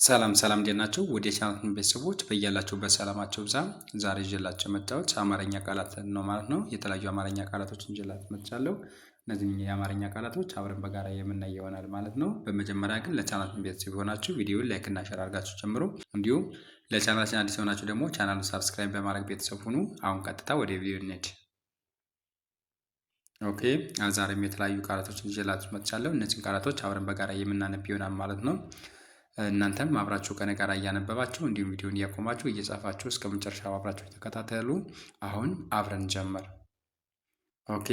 ሰላም እንዴት ናችሁ? ውድ የቻናላችን ቤተሰቦች በያላችሁበት ሰላማችሁ ብዛ። ዛሬ ይዤላችሁ የመጣሁት አማርኛ ቃላት ነው ማለት ነው። የተለያዩ አማርኛ ቃላቶችን ይዤላችሁ መጥቻለሁ። እነዚህን የአማርኛ ቃላቶች አብረን በጋራ የምናይ ይሆናል ማለት ነው። በመጀመሪያ ግን ለቻናላችን ቤተሰብ የሆናችሁ ቪዲዮውን ላይክ እና ሼር አድርጋችሁ ጀምሩ። እንዲሁም ለቻናላችን አዲስ የሆናችሁ ደግሞ ቻናሉን ሳብስክራይብ በማድረግ ቤተሰብ ሁኑ። አሁን ቀጥታ ወደ ቪዲዮ እንሂድ። ኦኬ ዛሬም የተለያዩ ቃላቶችን ይዤላችሁ መጥቻለሁ። እነዚህን ቃላቶች አብረን በጋራ የምናነብ ይሆናል ማለት ነው። እናንተም አብራችሁ ከኔ ጋር እያነበባችሁ እንዲሁም ቪዲዮን እያቆማችሁ እየጻፋችሁ እስከ መጨረሻው አብራችሁ ተከታተሉ። አሁን አብረን ጀመር። ኦኬ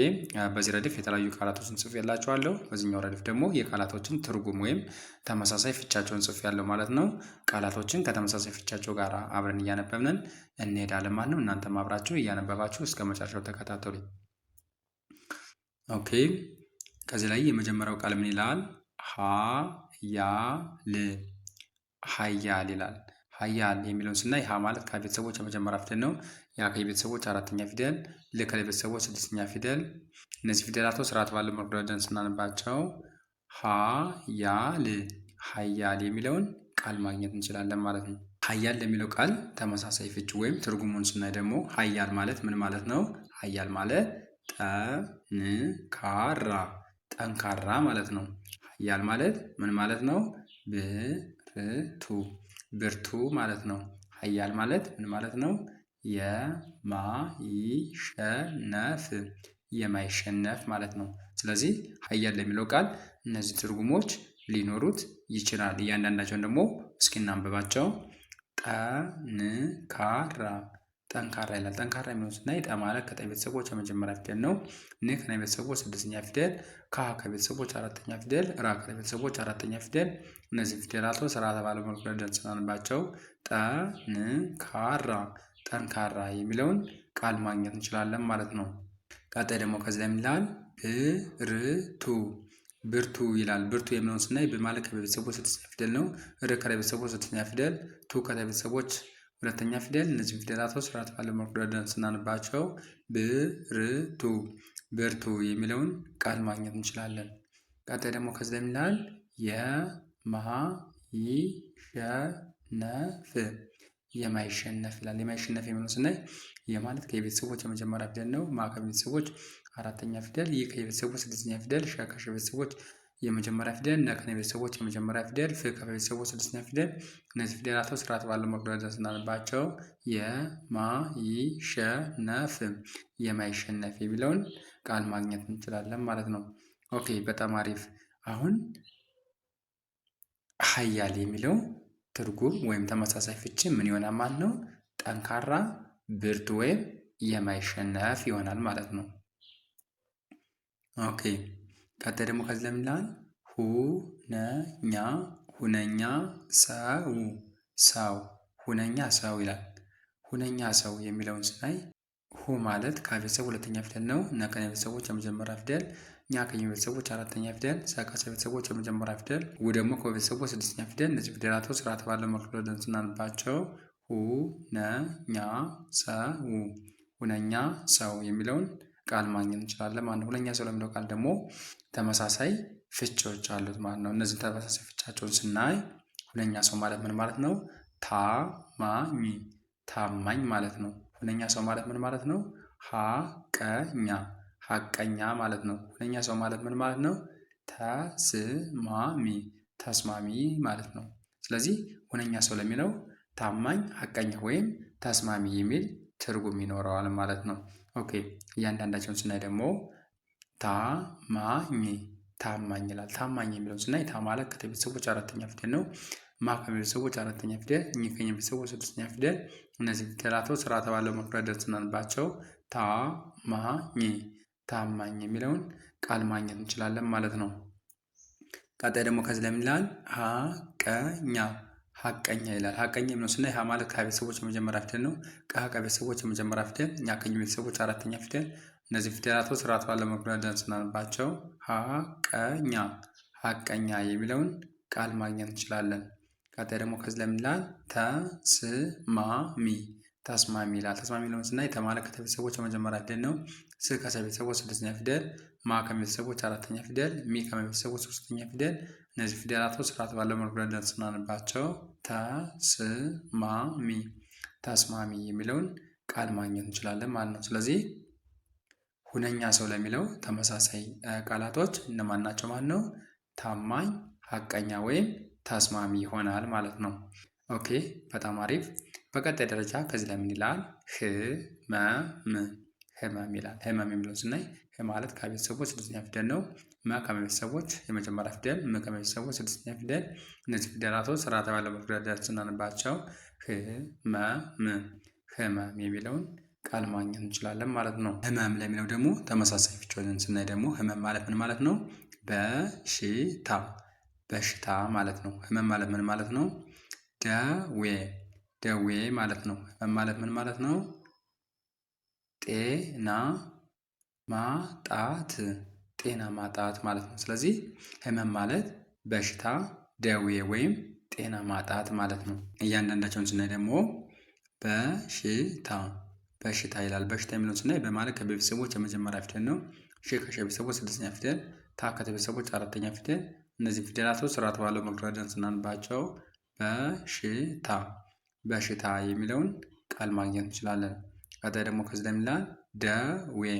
በዚህ ረድፍ የተለያዩ ቃላቶችን ጽፌላችኋለሁ። በዚህኛው ረድፍ ደግሞ የቃላቶችን ትርጉም ወይም ተመሳሳይ ፍቻቸውን ጽፌያለሁ ማለት ነው። ቃላቶችን ከተመሳሳይ ፍቻቸው ጋር አብረን እያነበብን እንሄዳለን ማለት ነው። እናንተም አብራችሁ እያነበባችሁ እስከ መጨረሻው ተከታተሉ። ኦኬ ከዚህ ላይ የመጀመሪያው ቃል ምን ይላል? ሀያል ሀያል ይላል። ሀያል የሚለውን ስናይ ሀ ማለት ከቤተሰቦች የመጀመሪያ ፊደል ነው። ያ ከቤተሰቦች አራተኛ ፊደል፣ ል ከቤተሰቦች ስድስተኛ ፊደል። እነዚህ ፊደላቶች ስርዓት ባለው መልኩ ደርድረን ስናነባቸው ሀያል ሀያል የሚለውን ቃል ማግኘት እንችላለን ማለት ነው። ሀያል ለሚለው ቃል ተመሳሳይ ፍቺ ወይም ትርጉሙን ስናይ ደግሞ ሀያል ማለት ምን ማለት ነው? ሀያል ማለት ጠንካራ ጠንካራ ማለት ነው። ሀያል ማለት ምን ማለት ነው? ብርቱ ማለት ነው። ሀያል ማለት ምን ማለት ነው? የማይሸነፍ ማለት ነው። ስለዚህ ሀያል ለሚለው ቃል እነዚህ ትርጉሞች ሊኖሩት ይችላል። እያንዳንዳቸውን ደግሞ እስኪ እናንብባቸው። ጠንካራ ይላል። ጠንካራ የሚለውን ስናይ ጠ ማለት ከጠ ቤተሰቦች የመጀመሪያ ፊደል ነው። ን ከነ ቤተሰቦች ስድስተኛ ፊደል፣ ከ ከቤተሰቦች አራተኛ ፊደል፣ ራ ከቤተሰቦች አራተኛ ፊደል። እነዚህ ፊደላቶች ስርዓተ ባለው መልኩ ደርድረን ስናነባቸው ጠንካራ የሚለውን ቃል ማግኘት እንችላለን ማለት ነው። ቀጣይ ደግሞ ከዚህ ላይ የሚላል ብርቱ ይላል። ብርቱ የሚለውን ስናይ ብ ማለት ከቤተሰቦች ስድስተኛ ፊደል ነው። ር ከቤተሰቦች ስድስተኛ ፊደል፣ ቱ ከቤተሰቦች ሁለተኛ ፊደል። እነዚህ ፊደላቶች ስርዓት ባለው መልኩ ደርድረን ስናነባቸው ብርቱ የሚለውን ቃል ማግኘት እንችላለን። ቀጣይ ደግሞ ከዚህ ላይ የሚላል የማይሸነፍ ይላል። የማይሸነፍ የሚለውን ስናይ የማለት ከቤተሰቦች የመጀመሪያ ፊደል ነው። ማ ከቤተሰቦች አራተኛ ፊደል፣ ይህ ከቤተሰቦች ስድስተኛ ፊደል፣ ሸ ከቤተሰቦች የመጀመሪያ ፊደል፣ ነ ከቤተሰቦች የመጀመሪያ ፊደል፣ ፍ ከቤተሰቦች ስድስተኛ ፊደል። እነዚህ ፊደላቶች ስርዓት ባለው መልኩ ደርድረን ስናነባቸው የማይሸነፍ የሚለውን ቃል ማግኘት እንችላለን ማለት ነው። ኦኬ በጣም አሪፍ። አሁን ሀያል የሚለው ትርጉም ወይም ተመሳሳይ ፍቺ ምን ይሆናል ማለት ነው? ጠንካራ፣ ብርቱ ወይም የማይሸነፍ ይሆናል ማለት ነው። ኦኬ ቀጣይ ደግሞ ከዚህ ለምን ይላል? ሁነኛ ሰው ይላል። ሁነኛ ሰው የሚለውን ስናይ ሁ ማለት ከቤተሰብ ሁለተኛ ፊደል ነው። ነ ከቤተሰቦች የመጀመሪያ ፊደል፣ ኛ ከቤተሰቦች አራተኛ ፊደል፣ ሰ ከቤተሰቦች የመጀመሪያ ፊደል፣ ው ደግሞ ከቤተሰቦች ስድስተኛ ፊደል። እነዚህ ፊደላቶች ስርዓት ባለው መልኩ ደርድረን ስናነባቸው ሁነኛ ሰው የሚለውን ቃል ማግኘት እንችላለን ማለት ነው። ሁነኛ ሰው ለሚለው ቃል ደግሞ ተመሳሳይ ፍቺዎች አሉት ማለት ነው። እነዚህ ተመሳሳይ ፍቻቸውን ስናይ ሁነኛ ሰው ማለት ምን ማለት ነው? ታማኝ ማለት ነው። ሁነኛ ሰው ማለት ምን ማለት ነው? ሀቀኛ ማለት ነው። ሁነኛ ሰው ማለት ምን ማለት ነው? ተስማሚ ማለት ነው። ስለዚህ ሁነኛ ሰው ለሚለው ታማኝ፣ ሀቀኛ ወይም ተስማሚ የሚል ትርጉም ይኖረዋል ማለት ነው። ኦኬ እያንዳንዳቸውን ስናይ ደግሞ ታማኝ ይላል። ታማኝ የሚለውን ስናይ ታ ማለት ከቤተሰቦች አራተኛ ፊደል ነው። ማ ከቤተሰቦች አራተኛ ፊደል፣ ኝ ከቤተሰቦች ስድስተኛ ፊደል። እነዚህ ፊደላቶች ስርዓተ ባለው መልኩ ደርድረን ስናነባቸው ታማኝ የሚለውን ቃል ማግኘት እንችላለን ማለት ነው። ቀጣይ ደግሞ ከዚህ ላይ ምን ይላል? ሀቀኛ ይላል። ሀቀኛ የሚለውን ስናይ ሀ ማለት ከቤተሰቦች የመጀመሪያ ፊደል ነው። ቀ ከቤተሰቦች የመጀመሪያ ፊደል፣ ኛ ከቤተሰቦች አራተኛ ፊደል። እነዚህ ፊደላቶች ስርዓት ባለው መልኩ ደርድረን ስናነባቸው ሀቀኛ የሚለውን ቃል ማግኘት እንችላለን። ቀጣይ ደግሞ ከዚህ ላይ ምን ይላል? ተስማሚ ይላል። ተስማሚ የሚለውን ስናይ ተ ማለት ከቤተሰቦች የመጀመሪያ ፊደል ነው። ስ ከቤተሰቦች ስድስተኛ ፊደል፣ ማ ከቤተሰቦች አራተኛ ፊደል፣ ሚ ከቤተሰቦች ሶስተኛ ፊደል። እነዚህ ፊደላቶች ስርዓት ባለው መልኩ ብለን ስናነባቸው ተስማሚ ተስማሚ የሚለውን ቃል ማግኘት እንችላለን ማለት ነው። ስለዚህ ሁነኛ ሰው ለሚለው ተመሳሳይ ቃላቶች እነማን ናቸው ማለት ነው? ታማኝ፣ ሀቀኛ ወይም ተስማሚ ይሆናል ማለት ነው። ኦኬ በጣም አሪፍ። በቀጣይ ደረጃ ከዚህ ላይ ምን ይላል? ህመም ይላል። ህመም የሚለውን ስናይ ህ ማለት ከቤተሰቦች ስድስተኛ ፊደል ነው። መ ከቤተሰቦች የመጀመሪያ ፊደል፣ ም ከቤተሰቦች ስድስተኛ ፊደል። እነዚህ ፊደላቶች ስርዓት ባለው መልኩ ስናነባቸው ህመም የሚለውን ቃል ማግኘት እንችላለን ማለት ነው። ህመም ለሚለው ደግሞ ተመሳሳይ ፍቺዎችን ስናይ ደግሞ ህመም ማለት ምን ማለት ነው? በሽታ በሽታ ማለት ነው። ህመም ማለት ምን ማለት ነው? ደዌ ደዌ ማለት ነው። ህመም ማለት ምን ማለት ነው? ጤና ማጣት ጤና ማጣት ማለት ነው። ስለዚህ ህመም ማለት በሽታ፣ ደዌ ወይም ጤና ማጣት ማለት ነው። እያንዳንዳቸውን ስናይ ደግሞ በሽታ በሽታ ይላል። በሽታ የሚለውን ስናይ በማለት ከቤተሰቦች የመጀመሪያ ፊደል ነው። ሺ ከቤተሰቦች ስድስተኛ ፊደል፣ ታ ከቤተሰቦች አራተኛ ፊደል። እነዚህ ፊደላቶች ስርዓት ባለው መልኩ ረድተን ስናነባቸው በሽታ በሽታ የሚለውን ቃል ማግኘት እንችላለን። ቀጣይ ደግሞ ከዚህ ላይ ይላል ደዌ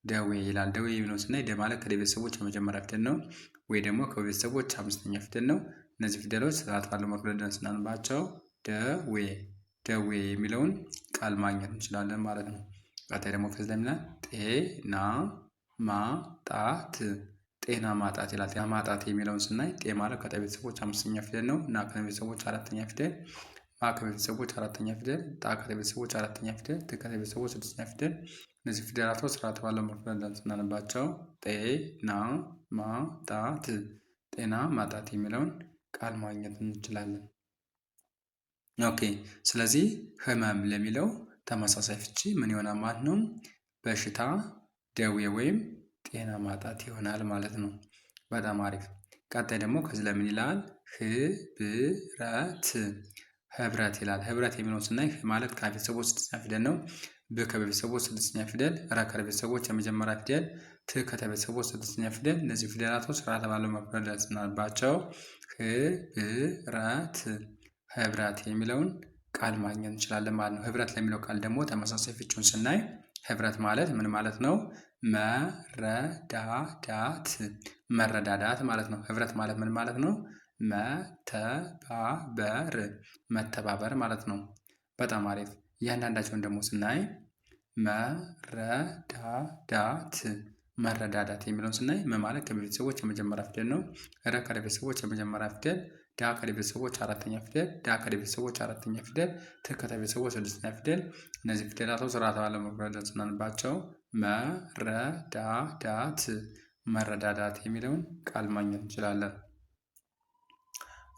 ደዌ ይላል። ደዌ የሚለውን ስናይ ደ ማለት ከቤተሰቦች የመጀመሪያ ፊደል ነው። ወይ ደግሞ ከቤተሰቦች አምስተኛ ፊደል ነው። እነዚህ ፊደሎች ስርዓት ባለው መልኩ ረድተን ስናነባቸው ደዌ ደዌ የሚለውን ቃል ማግኘት እንችላለን ማለት ነው። ቀጣይ ደግሞ ከዚህ ላይ ይላል ጤና ማጣት ጤና ማጣት ይላል። ጤና ማጣት የሚለውን ስናይ ጤ ማለት ከጠ ቤተሰቦች አምስተኛ ፊደል ነው እና ከቤተሰቦች አራተኛ ፊደል፣ ማ ከቤተሰቦች አራተኛ ፊደል፣ ጣ ከቤተሰቦች አራተኛ ፊደል፣ ት ከቤተሰቦች ስድስተኛ ፊደል። እነዚህ ፊደላቶች ስርዓት ባለው መልኩ ስናነባቸው ጤና ማጣት ጤና ማጣት የሚለውን ቃል ማግኘት እንችላለን። ኦኬ ስለዚህ ህመም ለሚለው ተመሳሳይ ፍቺ ምን ይሆናል ማለት ነው? በሽታ፣ ደዌ ወይም ጤና ማጣት ይሆናል ማለት ነው። በጣም አሪፍ። ቀጣይ ደግሞ ከዚህ ላይ ምን ይላል? ህብረት ህብረት ይላል። ህብረት የሚለውን ስናይ ማለት ከቤተሰቦች ስድስተኛ ፊደል ነው። ብ ከቤተሰቦች ስድስተኛ ፊደል፣ ረ ከቤተሰቦች የመጀመሪያ ፊደል፣ ት ከቤተሰቦች ስድስተኛ ፊደል። እነዚህ ፊደላቶች ስርዓት ባለው መልኩ ስናነባቸው ህብረት ህብረት የሚለውን ቃል ማግኘት እንችላለን ማለት ነው። ህብረት ለሚለው ቃል ደግሞ ተመሳሳይ ፍቺውን ስናይ ህብረት ማለት ምን ማለት ነው? መረዳዳት መረዳዳት ማለት ነው። ህብረት ማለት ምን ማለት ነው? መተባበር መተባበር ማለት ነው። በጣም አሪፍ። እያንዳንዳቸውን ደግሞ ስናይ መረዳዳት መረዳዳት የሚለውን ስናይ ማለት ከቤተሰቦች የመጀመሪያ ፊደል ነው። ረ ከቤተሰቦች የመጀመሪያ ፊደል፣ ዳ ከቤተሰቦች አራተኛ ፊደል፣ ዳ ከቤተሰቦች አራተኛ ፊደል፣ ት ከቤተሰቦች ስድስተኛ ፊደል። እነዚህ ፊደላቶች ስርዓት ባለው መልኩ ስናነባቸው መረዳዳት መረዳዳት የሚለውን ቃል ማግኘት እንችላለን።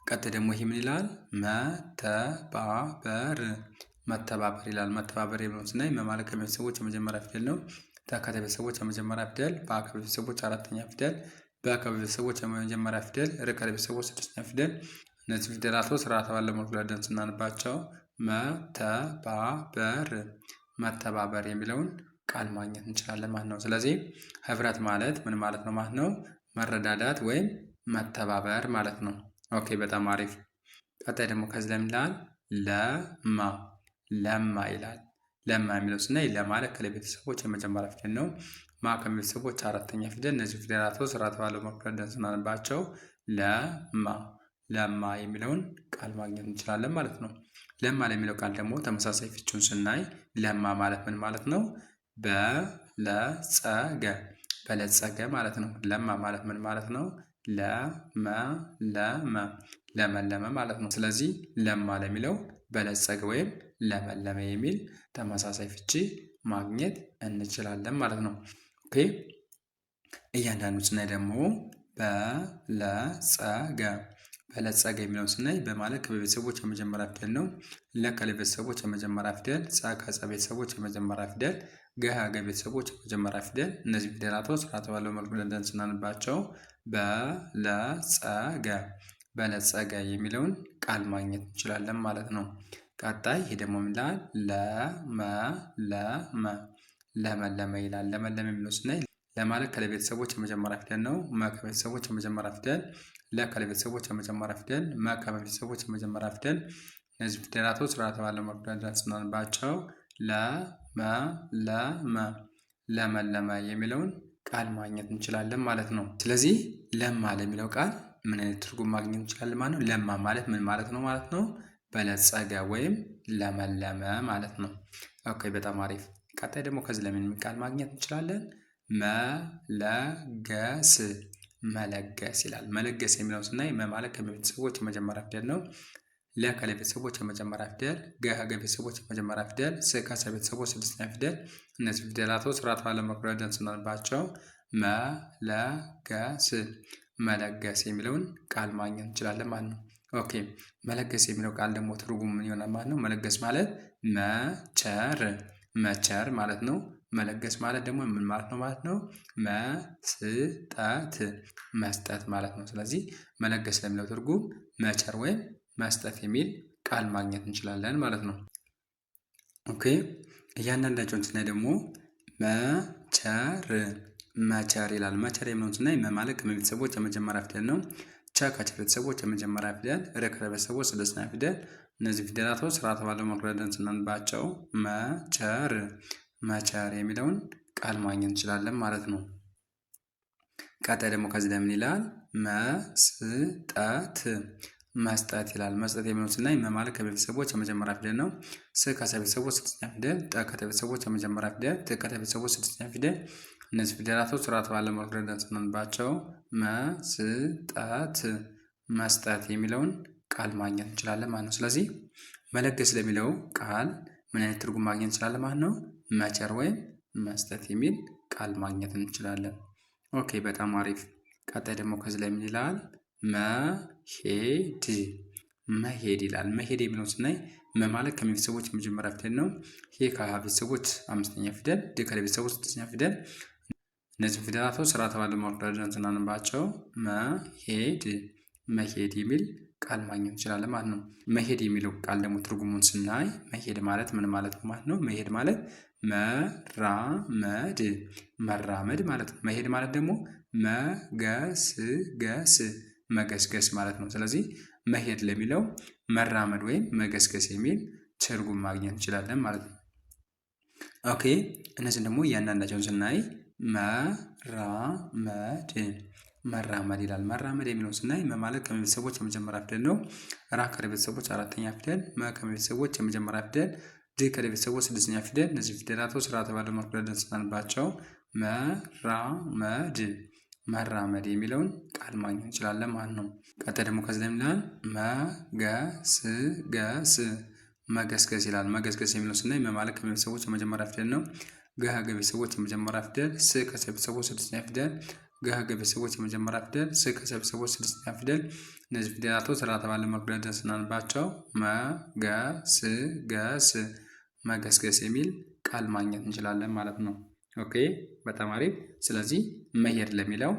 ቀጥ ደግሞ ይህ ምን ይላል? መተባበር መተባበር ይላል። መተባበር የሚለውን ስናይ ማለት ከቤተሰቦች የመጀመሪያ ፊደል ነው። ተ ከቤተሰቦች የመጀመሪያ ፊደል፣ በ ከቤተሰቦች አራተኛ ፊደል፣ በ ከቤተሰቦች የመጀመሪያ ፊደል፣ ር ከቤተሰቦች ስድስተኛ ፊደል። እነዚህ ፊደላቶች ስርዓት ባለው መልኩ ረድተን ስናነባቸው መተባበር መተባበር የሚለውን ቃል ማግኘት እንችላለን ማለት ነው። ስለዚህ ህብረት ማለት ምን ማለት ነው ማለት ነው? መረዳዳት ወይም መተባበር ማለት ነው። ኦኬ በጣም አሪፍ። ቀጣይ ደግሞ ከዚህ ላይ ይላል ለማ ለማ ይላል። ለማ የሚለው ስናይ ለማለት ከቤተሰቦች የመጀመሪያ ፊደል ነው። ማ ከቤተሰቦች አራተኛ ፊደል። እነዚህ ፊደላቶች ስርዓት ባለው መልኩ ረድተን ስናነባቸው ለማ ለማ የሚለውን ቃል ማግኘት እንችላለን ማለት ነው። ለማ ለሚለው ቃል ደግሞ ተመሳሳይ ፍቺውን ስናይ ለማ ማለት ምን ማለት ነው? በለጸገ በለጸገ ማለት ነው። ለማ ማለት ምን ማለት ነው? ለመለመ ማለት ነው። ስለዚህ ለማ ለሚለው በለጸገ ወይም ለመለመ የሚል ተመሳሳይ ፍቺ ማግኘት እንችላለን ማለት ነው። ኦኬ እያንዳንዱ ስናይ ደግሞ በለጸገ የሚለውን ስናይ በማለት ከቤተሰቦች የመጀመሪያ ፊደል ነው። ለ ከቤተሰቦች የመጀመሪያ ፊደል፣ ጸ ከጸ ቤተሰቦች የመጀመሪያ ፊደል፣ ገ ከቤተሰቦች የመጀመሪያ ፊደል። እነዚህ ፊደላቶች ስርዓት ባለው መልኩ ለንደን ስናነባቸው በለጸገ የሚለውን ቃል ማግኘት እንችላለን ማለት ነው። ቀጣይ ይሄ ደግሞ ምን ይላል? ለመለመ ለመለመ ይላል። ለመለመ የሚለው ስናይ ለማለት ከለቤተሰቦች የመጀመሪያ ፊደል ነው። መ ከቤተሰቦች የመጀመሪያ ፊደል፣ ለ ከለቤተሰቦች የመጀመሪያ ፊደል፣ መ ከቤተሰቦች የመጀመሪያ ፊደል። እነዚህ ፊደላቶች ስርዓተ ባለው መልኩ ስናነባቸው ለመለመ ለመለመ የሚለውን ቃል ማግኘት እንችላለን ማለት ነው። ስለዚህ ለማ ለሚለው ቃል ምን አይነት ትርጉም ማግኘት እንችላለን ማለት ነው? ለማ ማለት ምን ማለት ነው ማለት ነው? በለጸገ ወይም ለመለመ ማለት ነው። ኦኬ በጣም አሪፍ። ቀጣይ ደግሞ ከዚህ ለምን ቃል ማግኘት እንችላለን? መለገስ መለገስ ይላል። መለገስ የሚለውን ስናይ መ ማለት ከቤተሰቦች የመጀመሪያ ፊደል ነው። ለ ከቤተሰቦች የመጀመሪያ ፊደል፣ ገ ከቤተሰቦች የመጀመሪያ ፊደል፣ ስ ከቤተሰቦች ስድስተኛ ፊደል። እነዚህ ፊደላቶች ስርዓት ባለው መልኩ ስናነባቸው መለገስ መለገስ የሚለውን ቃል ማግኘት እንችላለን ማለት ነው። ኦኬ መለገስ የሚለው ቃል ደግሞ ትርጉሙ ምን ይሆናል ማለት ነው? መለገስ ማለት መቸር መቸር ማለት ነው። መለገስ ማለት ደግሞ ምን ማለት ነው ማለት ነው? መስጠት መስጠት ማለት ነው። ስለዚህ መለገስ ለሚለው ትርጉም መቸር ወይም መስጠት የሚል ቃል ማግኘት እንችላለን ማለት ነው። ኦኬ እያንዳንዳቸውን ስናይ ደግሞ መቸር መቸር ይላል። መቸር የሚለውን ስናይ መ ማለት ከቤተሰቦች የመጀመሪያ ፊደል ነው። ቸ ከቤተሰቦች የመጀመሪያ ፊደል፣ ረ ከቤተሰቦች ስድስተኛ ፊደል። እነዚህ ፊደላቶች ስርዓተ ባለው መልኩ ስናነባቸው መቸር መቸር የሚለውን ቃል ማግኘት እንችላለን ማለት ነው። ቀጣይ ደግሞ ከዚህ ላይ ምን ይላል? መስጠት መስጠት ይላል። መስጠት የሚለውን ስናይ መ ማለት ከቤተሰቦች የመጀመሪያ ፊደል ነው። ስ ከቤተሰቦች ስድስተኛ ፊደል፣ ጠ ከቤተሰቦች የመጀመሪያ ፊደል፣ ት ከቤተሰቦች ስድስተኛ ፊደል። እነዚህ ፊደላቶች ስርዓተ ባለው መልኩ ስናነባቸው መስጠት መስጠት የሚለውን ቃል ማግኘት እንችላለን ማለት ነው። ስለዚህ መለገስ ለሚለው ቃል ምን አይነት ትርጉም ማግኘት እንችላለን ማለት ነው? መቸር ወይም መስጠት የሚል ቃል ማግኘት እንችላለን። ኦኬ በጣም አሪፍ። ቀጣይ ደግሞ ከዚህ ላይ ምን ይላል? መሄድ መሄድ ይላል። መሄድ የሚለውን ስናይ መ ማለት ከቤተሰቦች የመጀመሪያ ፊደል ነው። ሄ ከቤተሰቦች አምስተኛ ፊደል፣ ድ ከቤተሰቦች ስድስተኛ ፊደል። እነዚህ ፊደላቶች ስርዓተ ባለው መልኩ ስናነባቸው መሄድ መሄድ የሚል ቃል ማግኘት እንችላለን ማለት ነው። መሄድ የሚለው ቃል ደግሞ ትርጉሙን ስናይ መሄድ ማለት ምን ማለት ነው ማለት ነው? መሄድ ማለት መራመድ መራመድ ማለት ነው። መሄድ ማለት ደግሞ መገስገስ መገስገስ ማለት ነው። ስለዚህ መሄድ ለሚለው መራመድ ወይም መገስገስ የሚል ትርጉም ማግኘት እንችላለን ማለት ነው። ኦኬ እነዚህን ደግሞ እያንዳንዳቸውን ስናይ መራመድ መራመድ ይላል። መራመድ የሚለውን ስናይ መ ማለት ከቤተሰቦች የመጀመሪያ ፊደል ነው። ራ ከቤተሰቦች አራተኛ ፊደል፣ መ ከቤተሰቦች የመጀመሪያ ፊደል፣ ድ ከቤተሰቦች ስድስተኛ ፊደል። እነዚህ ፊደላቶች ስርዓተ ባለው መልኩ ስናነባቸው መራመድ መራመድ የሚለውን ቃል ማግኘት እንችላለን ማለት ነው። ቀጣይ ደግሞ ከዚህ ላይ ምን መገስገስ መገስገስ ይላል። መገስገስ የሚለውን ስናይ መ ማለት ከቤተሰቦች የመጀመሪያ ፊደል ነው። ገ ከቤተሰቦች የመጀመሪያ ፊደል፣ ስ ከቤተሰቦች ስድስተኛ ፊደል፣ ገ ከቤተሰቦች የመጀመሪያ ፊደል፣ ስ ከቤተሰቦች ስድስተኛ ፊደል። እነዚህ ፊደላቶች ስርዓተ ባለው መልኩ ስናነባቸው መገስገስ መገስገስ የሚል ቃል ማግኘት እንችላለን ማለት ነው። ኦኬ በጣም አሪፍ። ስለዚህ መሄድ ለሚለው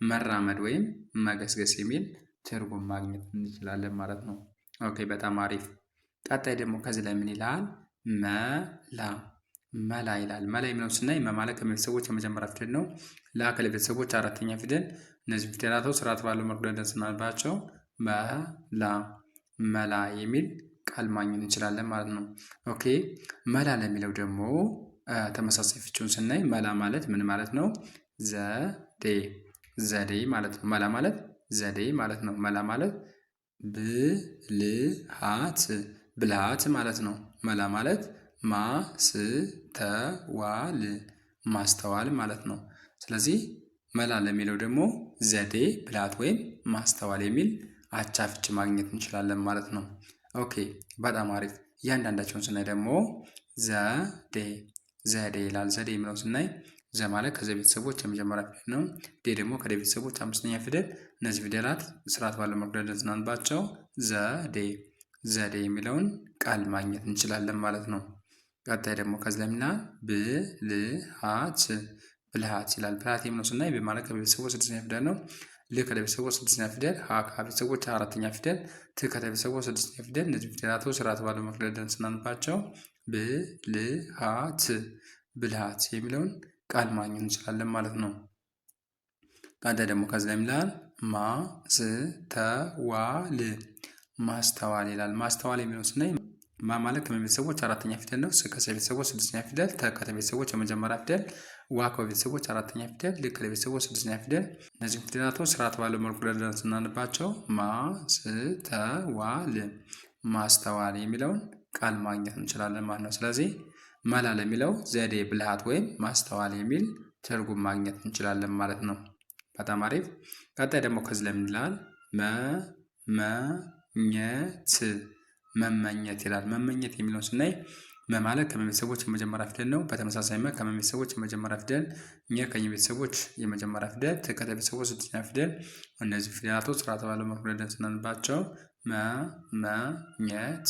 መራመድ ወይም መገስገስ የሚል ትርጉም ማግኘት እንችላለን ማለት ነው። ኦኬ በጣም አሪፍ። ቀጣይ ደግሞ ከዚህ ላይ ምን ይላል? መላ መላ ይላል። መላ የሚለውን ስናይ መ ማለት ከቤተሰቦች የመጀመሪያ ፊደል ነው። ላ ከቤተሰቦች አራተኛ ፊደል። እነዚህ ፊደላቶች ስርዓተ ባለው መልኩ ስናነባቸው መላ መላ የሚል ቃል ማግኘት እንችላለን ማለት ነው። ኦኬ መላ ለሚለው ደግሞ ተመሳሳይ ፍቺውን ስናይ መላ ማለት ምን ማለት ነው? ዘዴ ዘዴ ማለት ነው። መላ ማለት ዘዴ ማለት ነው። መላ ማለት ብልሃት ብልሃት ማለት ነው። መላ ማለት ማስተዋል ማስተዋል ማለት ነው። ስለዚህ መላ ለሚለው ደግሞ ዘዴ፣ ብልሃት ወይም ማስተዋል የሚል አቻ ፍቺ ማግኘት እንችላለን ማለት ነው። ኦኬ በጣም አሪፍ። እያንዳንዳቸውን ስናይ ደግሞ ዘዴ ዘዴ ይላል። ዘዴ የሚለውን ስናይ ዘ ማለት ከዘ ቤተሰቦች የመጀመሪያ ፊደል ነው። ዴ ደግሞ ከደ ቤተሰቦች አምስተኛ ፊደል። እነዚህ ፊደላት ስርዓት ባለው መልኩ ስናነባቸው ዘዴ ዘዴ የሚለውን ቃል ማግኘት እንችላለን ማለት ነው። ቀጣይ ደግሞ ከዚህ ላይ ምናል ብልሃት ብልሃት ይላል። ብልሃት የሚለውን ስናይ ማለት ከቤተሰቦች ስድስተኛ ፊደል ነው። ል ከለቤተሰቦች ስድስተኛ ፊደል፣ ሀ ከቤተሰቦች አራተኛ ፊደል፣ ት ከተቤተሰቦች ስድስተኛ ፊደል። እነዚህ ፊደላቶች ስርዓት ባለው መክለደን ስናነባቸው ብልሃት ብልሃት የሚለውን ቃል ማግኘት እንችላለን ማለት ነው። ቀጣይ ደግሞ ከዚህ ላይ ምላል ማስተዋል ማስተዋል ይላል። ማስተዋል የሚለውን ስናይ ማ ማለት ከቤተሰቦች አራተኛ ፊደል ነው። ስ ከቤተሰቦች ስድስተኛ ፊደል፣ ተ ከቤተሰቦች የመጀመሪያ ፊደል፣ ዋ ከቤተሰቦች አራተኛ ፊደል፣ ል ከቤተሰቦች ስድስተኛ ፊደል። እነዚህ ፊደላቶች ስርዓት ባለው መልኩ ደርድረን ስናነባቸው ማስተዋል ማስተዋል የሚለውን ቃል ማግኘት እንችላለን ማለት ነው። ስለዚህ መላ ለሚለው ዘዴ፣ ብልሃት ወይም ማስተዋል የሚል ትርጉም ማግኘት እንችላለን ማለት ነው። በጣም አሪፍ። ቀጣይ ደግሞ ከዚህ ላይ ምን ይላል? መመኘት መመኘት ይላል። መመኘት የሚለውን ስናይ መ ማለት ከመቤተሰቦች የመጀመሪያ ፊደል ነው። በተመሳሳይ መ ከመቤተሰቦች የመጀመሪያ ፊደል፣ ኘ ከየቤተሰቦች የመጀመሪያ ፊደል፣ ት ከቤተሰቦች ስድስተኛ ፊደል። እነዚህ ፊደላቶች ስርዓት ባለው መልኩ ደርድረን ስናነባቸው መመኘት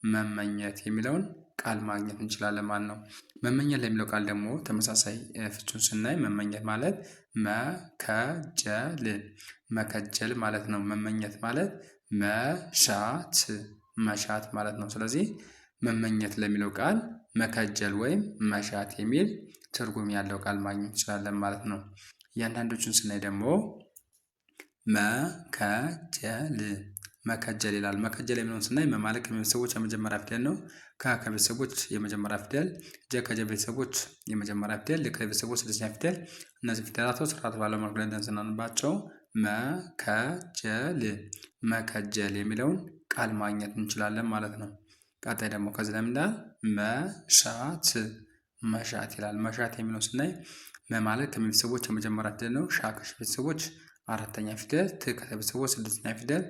መመኘት የሚለውን ቃል ማግኘት እንችላለን ማለት ነው። መመኘት ለሚለው ቃል ደግሞ ተመሳሳይ ፍቹን ስናይ መመኘት ማለት መከጀል መከጀል ማለት ነው። መመኘት ማለት መሻት መሻት ማለት ነው። ስለዚህ መመኘት ለሚለው ቃል መከጀል ወይም መሻት የሚል ትርጉም ያለው ቃል ማግኘት እንችላለን ማለት ነው። እያንዳንዶቹን ስናይ ደግሞ መከጀል መከጀል ይላል። መከጀል የሚለውን ስናይ መ ማለት ከቤተሰቦች የመጀመሪያ ፊደል ነው። ከ ከቤተሰቦች የመጀመሪያ ፊደል፣ ጀ ከቤተሰቦች የመጀመሪያ ፊደል፣ ል ከቤተሰቦች ስድስተኛ ፊደል። እነዚህ ፊደላቶች ስርዓት ባለው መልኩ ደርድረን ስናነባቸው መከጀል መከጀል የሚለውን ቃል ማግኘት እንችላለን ማለት ነው። ቀጣይ ደግሞ ከዚህ ላይ ምንድነው? መሻት መሻት ይላል። መሻት የሚለውን ስናይ መ ማለት ከቤተሰቦች የመጀመሪያ ፊደል ነው። ሻ ከቤተሰቦች አራተኛ ፊደል፣ ት ከቤተሰቦች ስድስተኛ ፊደል።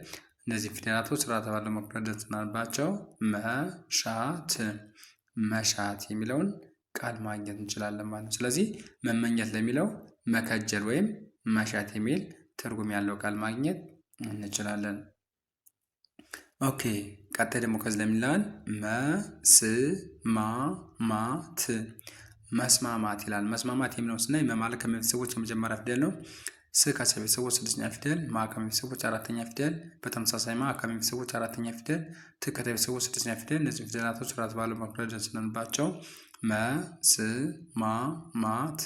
እነዚህ ፊደላቶች ስርዓት ባለው መልኩ ደርድረን ስናነባቸው መሻት መሻት የሚለውን ቃል ማግኘት እንችላለን ማለት ነው። ስለዚህ መመኘት ለሚለው መከጀል ወይም መሻት የሚል ትርጉም ያለው ቃል ማግኘት እንችላለን። ኦኬ ቀጣይ ደግሞ ከዚህ ላይ የሚላል መስማማት መስማማት ይላል። መስማማት የሚለውን ስናይ መ ማለት ከቤተሰቦች የመጀመሪያ ፊደል ነው። ስ ከቤተሰቦች ስድስተኛ ፊደል፣ ማ ከቤተሰቦች አራተኛ ፊደል። በተመሳሳይ ማ ከቤተሰቦች አራተኛ ፊደል፣ ት ከቤተሰቦች ስድስተኛ ፊደል። እነዚህ ፊደላቶች ስርዓት ባለው መልኩ ደርድረን ስናነባቸው መስማማት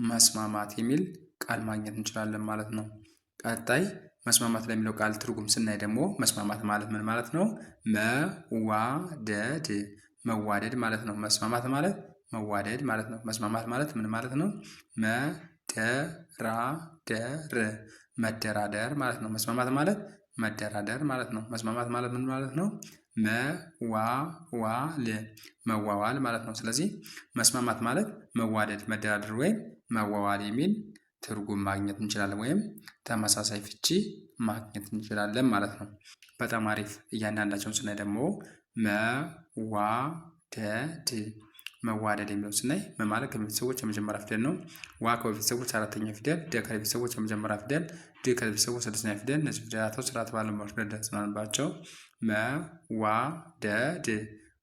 መስማማት የሚል ቃል ማግኘት እንችላለን ማለት ነው። ቀጣይ መስማማት ለሚለው ቃል ትርጉም ስናይ ደግሞ መስማማት ማለት ምን ማለት ነው? መዋደድ መዋደድ ማለት ነው። መስማማት ማለት መዋደድ ማለት ነው። መስማማት ማለት ምን ማለት ነው? መደራደር መደራደር ማለት ነው። መስማማት ማለት መደራደር ማለት ነው። መስማማት ማለት ምን ማለት ነው? መዋዋል መዋዋል ማለት ነው። ስለዚህ መስማማት ማለት መዋደድ፣ መደራደር ወይም መዋዋል የሚል ትርጉም ማግኘት እንችላለን ወይም ተመሳሳይ ፍቺ ማግኘት እንችላለን ማለት ነው። በጣም አሪፍ። እያንዳንዳቸውን ስናይ ደግሞ መዋደድ መዋደድ የሚለውን ስናይ መ ማለት ከቤተሰቦች የመጀመሪያ ፊደል ነው። ዋ ከቤተሰቦች አራተኛ ፊደል፣ ደ ከቤተሰቦች የመጀመሪያ ፊደል፣ ድ ከቤተሰቦች ስድስተኛ ፊደል። እነዚህ ፊደላቶች ስርዓት ባለው መልኩ ደርድረን ስናነባቸው መዋደድ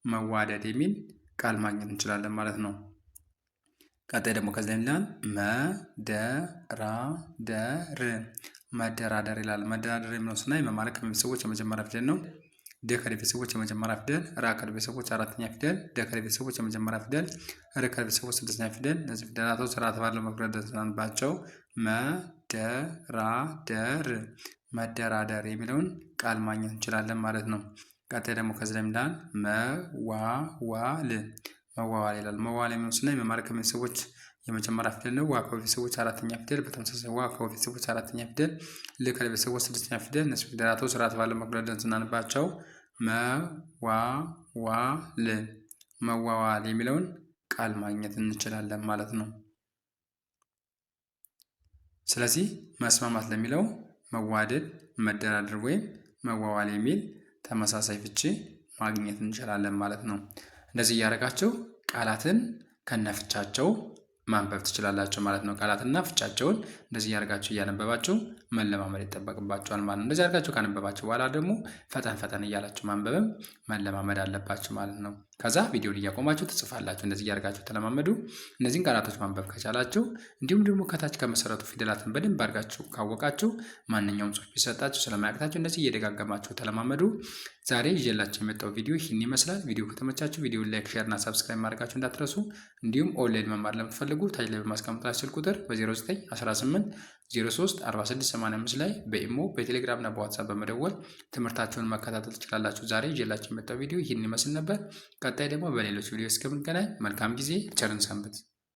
መዋደድ የሚል ቃል ማግኘት እንችላለን ማለት ነው። ቀጣይ ደግሞ ከዚህ ላይ ይላል መደራደር መደራደር ይላል። መደራደር የሚለውን ስናይ መ ማለት ከቤተሰቦች የመጀመሪያ ፊደል ነው። ደ ከቤተሰቦች የመጀመሪያ ፊደል፣ ራ ከቤተሰቦች አራተኛ ፊደል፣ ደ ከቤተሰቦች የመጀመሪያ ፊደል፣ ር ከቤተሰቦች ስድስተኛ ፊደል። እነዚህ ፊደላቶች ስርዓት ባለው መልኩ ደርድረን ስናነባቸው መደራደር መደራደር የሚለውን ቃል ማግኘት እንችላለን ማለት ነው። ቀጣይ ደግሞ ከዚህ ላይ ይላል መዋዋል መዋዋል ይላል። መዋዋል የሚለውን ስናይ መ ማለት ከቤተሰቦች የመጀመሪያ ፊደል ነው። ዋ ከቤተሰቦች አራተኛ ፊደል፣ በተመሳሳይ ዋ ከቤተሰቦች አራተኛ ፊደል፣ ል ከቤተሰቦች ስድስተኛ ፊደል። እነዚህ ፊደላቶች ስርዓት ባለው መልኩ ደርድረን ስናነባቸው መዋዋል መዋዋል የሚለውን ቃል ማግኘት እንችላለን ማለት ነው። ስለዚህ መስማማት ለሚለው መዋደድ፣ መደራደር ወይም መዋዋል የሚል ተመሳሳይ ፍቺ ማግኘት እንችላለን ማለት ነው። እንደዚህ እያደረጋችሁ ቃላትን ከነፍቻቸው ማንበብ ትችላላችሁ ማለት ነው። ቃላትና ፍቻቸውን እንደዚህ ያርጋችሁ እያነበባችሁ መለማመድ ይጠበቅባችኋል ማለት ነው። እንደዚህ ያርጋችሁ ካነበባችሁ በኋላ ደግሞ ፈጠን ፈጠን እያላችሁ ማንበብም መለማመድ አለባችሁ ማለት ነው። ከዛ ቪዲዮን እያቆማችሁ ትጽፋላችሁ። እንደዚህ ያርጋችሁ ተለማመዱ። እነዚህን ቃላቶች ማንበብ ከቻላችሁ እንዲሁም ደግሞ ከታች ከመሰረቱ ፊደላትን በደንብ አድርጋችሁ ካወቃችሁ ማንኛውም ጽሑፍ ቢሰጣችሁ ስለማያቅታችሁ እንደዚህ እየደጋገማችሁ ተለማመዱ። ዛሬ ይዤላችሁ የመጣው ቪዲዮ ይህን ይመስላል። ቪዲዮ ከተመቻችሁ ቪዲዮ ላይክ፣ ሼር እና ሰብስክራይብ ማድረጋችሁ እንዳትረሱ። እንዲሁም ኦንላይን መማር ለምትፈልጉ ታች ላይ በማስቀመጥላችሁ ስልክ ቁጥር በ0918 03 4685 ላይ በኢሞ በቴሌግራም እና በዋትሳፕ በመደወል ትምህርታችሁን መከታተል ትችላላችሁ። ዛሬ ይዤላችሁ የመጣው ቪዲዮ ይህን ይመስል ነበር። ቀጣይ ደግሞ በሌሎች ቪዲዮ እስከምንገናኝ መልካም ጊዜ፣ ቸርን ሰንብት።